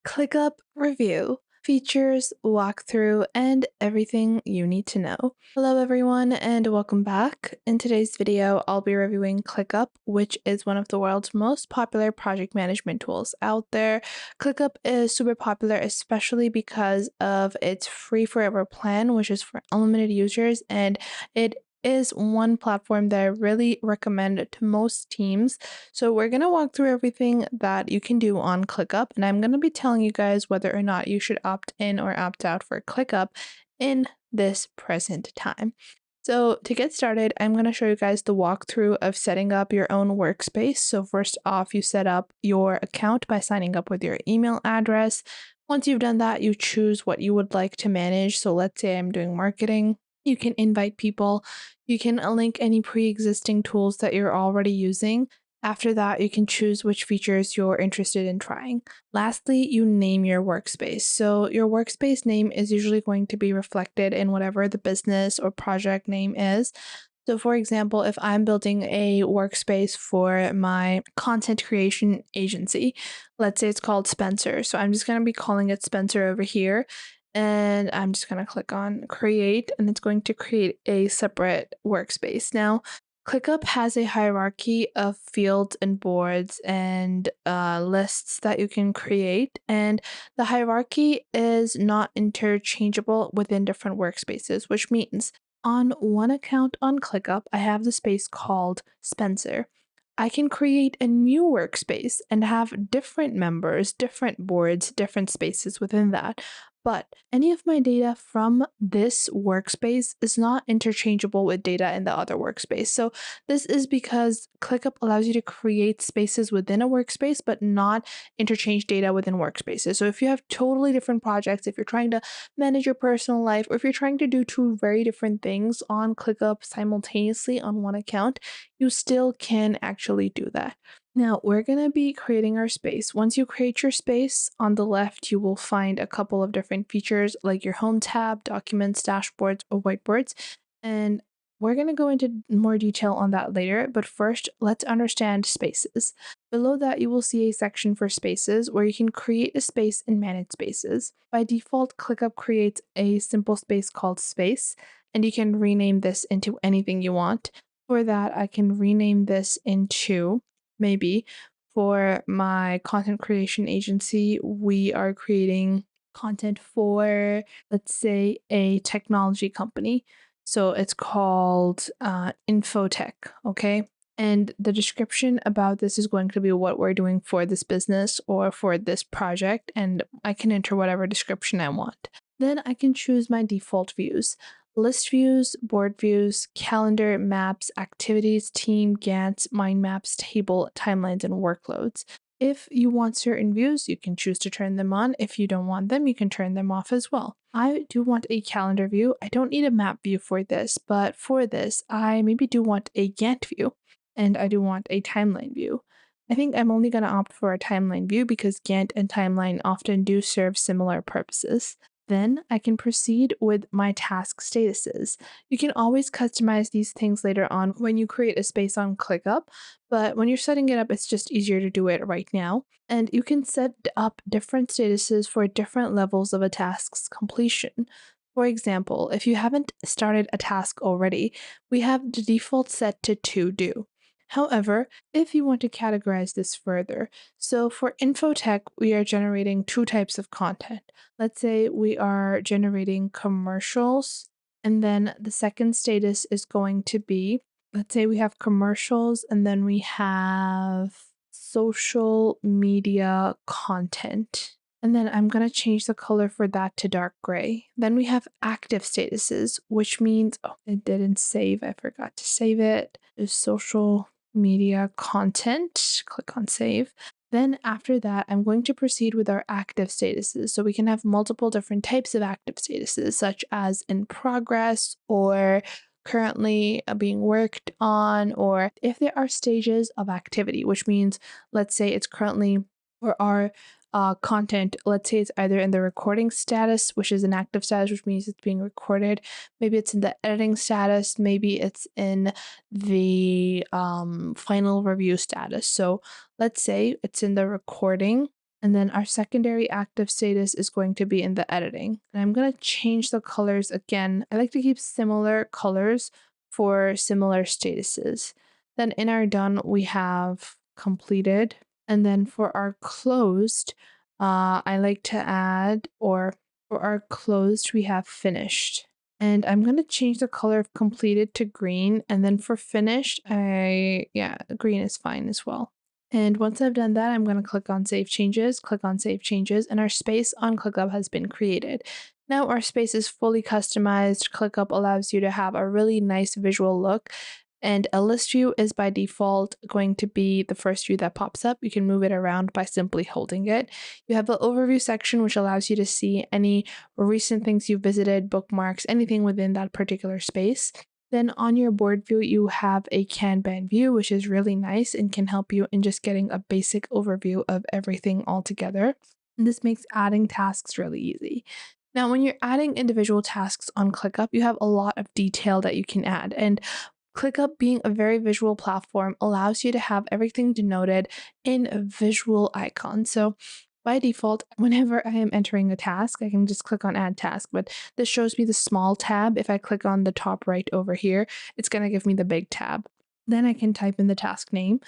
Clickup review, features, walkthrough, and everything you need to know. Hello, everyone, and welcome back. In today's video, I'll be reviewing Clickup, which is one of the world's most popular project management tools out there. Clickup is super popular, especially because of its free forever plan, which is for unlimited users, and it is one platform that I really recommend to most teams. So we're going to walk through everything that you can do on ClickUp, and I'm going to be telling you guys whether or not you should opt in or opt out for ClickUp in this present time. So to get started, I'm going to show you guys the walkthrough of setting up your own workspace. So first off, you set up your account by signing up with your email address. Once you've done that, you choose what you would like to manage. So let's say I'm doing marketing. You can invite people. You can link any pre-existing tools that you're already using. After that, you can choose which features you're interested in trying. Lastly, you name your workspace. So your workspace name is usually going to be reflected in whatever the business or project name is. So for example, if I'm building a workspace for my content creation agency, let's say it's called Spencer. So I'm just going to be calling it Spencer over here. And I'm just going to click on create, and it's going to create a separate workspace. Now, ClickUp has a hierarchy of fields and boards and lists that you can create, and the hierarchy is not interchangeable within different workspaces, which means on one account on ClickUp, I have the space called Spencer. I can create a new workspace and have different members, different boards, different spaces within that. But any of my data from this workspace is not interchangeable with data in the other workspace. So this is because ClickUp allows you to create spaces within a workspace, but not interchange data within workspaces. So if you have totally different projects, if you're trying to manage your personal life, or if you're trying to do two very different things on ClickUp simultaneously on one account, you still can actually do that. Now, we're going to be creating our space. Once you create your space, on the left, you will find a couple of different features like your home tab, documents, dashboards, or whiteboards. And we're going to go into more detail on that later, but first, let's understand spaces. Below that, you will see a section for spaces where you can create a space and manage spaces. By default, ClickUp creates a simple space called space, and you can rename this into anything you want. For that, I can rename this into maybe for my content creation agency, we are creating content for, let's say, a technology company. So it's called Infotech, okay? And the description about this is going to be what we're doing for this business or for this project, and I can enter whatever description I want. Then I can choose my default views: list views, board views, calendar, maps, activities, team, Gantt, mind maps, table, timelines, and workloads. If you want certain views, you can choose to turn them on. If you don't want them, you can turn them off as well. I do want a calendar view. I don't need a map view for this, but for this, I maybe do want a Gantt view, and I do want a timeline view. I think I'm only going to opt for a timeline view because Gantt and timeline often do serve similar purposes. Then I can proceed with my task statuses. You can always customize these things later on when you create a space on ClickUp, but when you're setting it up, it's just easier to do it right now. And you can set up different statuses for different levels of a task's completion. For example, if you haven't started a task already, we have the default set to to do. However, if you want to categorize this further, so for Infotech, we are generating two types of content. Let's say we are generating commercials, and then the second status is going to be, let's say we have commercials, and then we have social media content. And then I'm going to change the color for that to dark gray. Then we have active statuses, which means, oh, it didn't save. I forgot to save it. There's social media content. Click on save. Then after that, I'm going to proceed with our active statuses. So we can have multiple different types of active statuses, such as in progress or currently being worked on, or if there are stages of activity, which means, let's say it's currently, or our content, let's say it's either in the recording status, which is an active status, which means it's being recorded. Maybe it's in the editing status. Maybe it's in the final review status. So let's say it's in the recording. And then our secondary active status is going to be in the editing. And I'm going to change the colors again. I like to keep similar colors for similar statuses. Then in our done, we have completed. And then for our closed, I like to add, or for our closed, we have finished. And I'm going to change the color of completed to green. And then for finished, yeah, green is fine as well. And once I've done that, I'm going to click on Save Changes, click on Save Changes, and our space on ClickUp has been created. Now our space is fully customized. ClickUp allows you to have a really nice visual look. And a list view is by default going to be the first view that pops up. You can move it around by simply holding it. You have the overview section, which allows you to see any recent things you've visited, bookmarks, anything within that particular space. Then on your board view, you have a Kanban view, which is really nice and can help you in just getting a basic overview of everything all together. And this makes adding tasks really easy. Now, when you're adding individual tasks on ClickUp, you have a lot of detail that you can add. And ClickUp, being a very visual platform, allows you to have everything denoted in a visual icon. So by default, whenever I am entering a task, I can just click on Add Task, but this shows me the small tab. If I click on the top right over here, it's going to give me the big tab. Then I can type in the task name.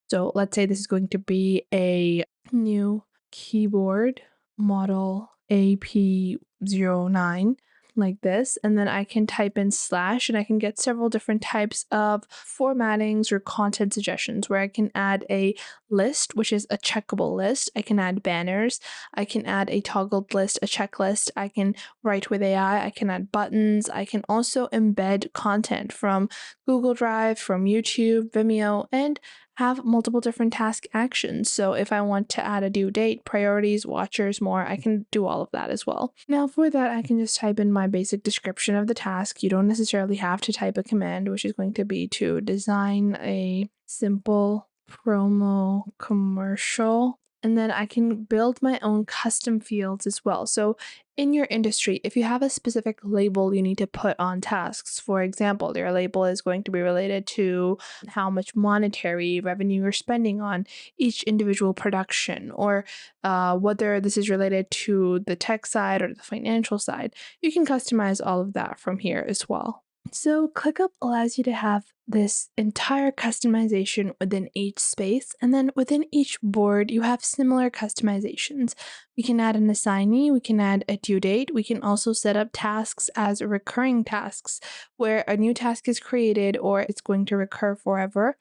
So let's say this is going to be a new keyboard model AP09, like this, and then I can type in slash and I can get several different types of formattings or content suggestions where I can add a list, which is a checkable list. I can add banners. I can add a toggled list, a checklist. I can write with AI. I can add buttons. I can also embed content from Google Drive, from YouTube, Vimeo, and have multiple different task actions. So if I want to add a due date, priorities, watchers, more, I can do all of that as well. Now for that, I can just type in my basic description of the task. You don't necessarily have to type a command, which is going to be to design a simple promo commercial. And then I can build my own custom fields as well. So in your industry, if you have a specific label you need to put on tasks, for example, your label is going to be related to how much monetary revenue you're spending on each individual production, or whether this is related to the tech side or the financial side, you can customize all of that from here as well. So ClickUp allows you to have this entire customization within each space, and then within each board, you have similar customizations. We can add an assignee, we can add a due date, we can also set up tasks as recurring tasks, where a new task is created or it's going to recur forever.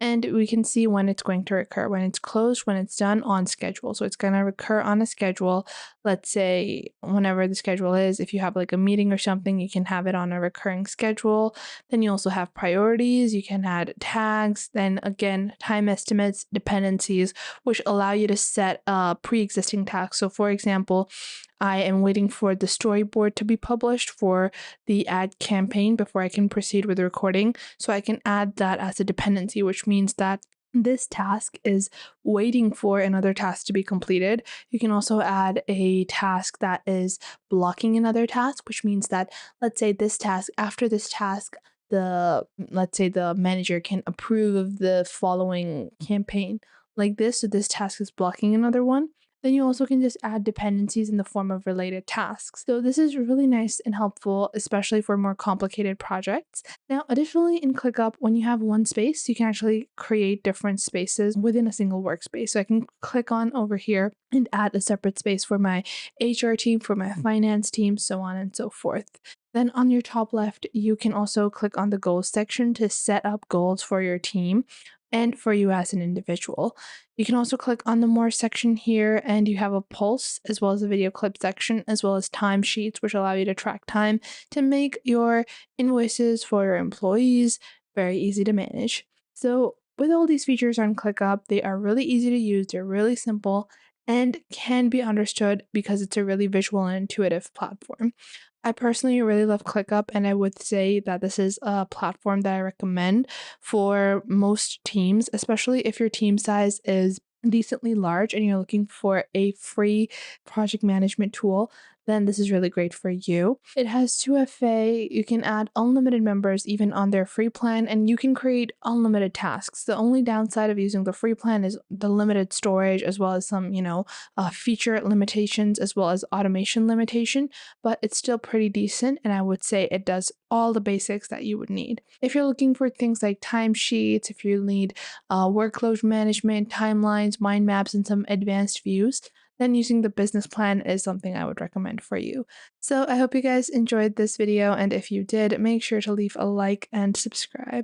And we can see when it's going to recur, when it's closed, when it's done, on schedule. So it's going to recur on a schedule. Let's say whenever the schedule is, if you have like a meeting or something, you can have it on a recurring schedule. Then you also have priorities. You can add tags. Then again, time estimates, dependencies, which allow you to set pre-existing tasks. So for example, I am waiting for the storyboard to be published for the ad campaign before I can proceed with the recording. So I can add that as a dependency, which means that this task is waiting for another task to be completed. You can also add a task that is blocking another task, which means that, let's say this task, after this task, let's say the manager can approve of the following campaign like this. So this task is blocking another one. Then you also can just add dependencies in the form of related tasks. So this is really nice and helpful, especially for more complicated projects. Now, additionally, in ClickUp, when you have one space, you can actually create different spaces within a single workspace. So I can click on over here and add a separate space for my HR team, for my finance team, so on and so forth. Then on your top left, you can also click on the goals section to set up goals for your team and for you as an individual. You can also click on the more section here, and you have a pulse as well as a video clip section, as well as timesheets, which allow you to track time to make your invoices for your employees very easy to manage. So with all these features on ClickUp, they are really easy to use, they're really simple, and can be understood because it's a really visual and intuitive platform. I personally really love ClickUp, and I would say that this is a platform that I recommend for most teams, especially if your team size is decently large and you're looking for a free project management tool then this is really great for you. It has 2FA, you can add unlimited members even on their free plan, and you can create unlimited tasks. The only downside of using the free plan is the limited storage, as well as some, feature limitations, as well as automation limitation, but it's still pretty decent, and I would say it does all the basics that you would need. If you're looking for things like timesheets, if you need workload management, timelines, mind maps, and some advanced views, then using the business plan is something I would recommend for you. So I hope you guys enjoyed this video, and if you did, make sure to leave a like and subscribe.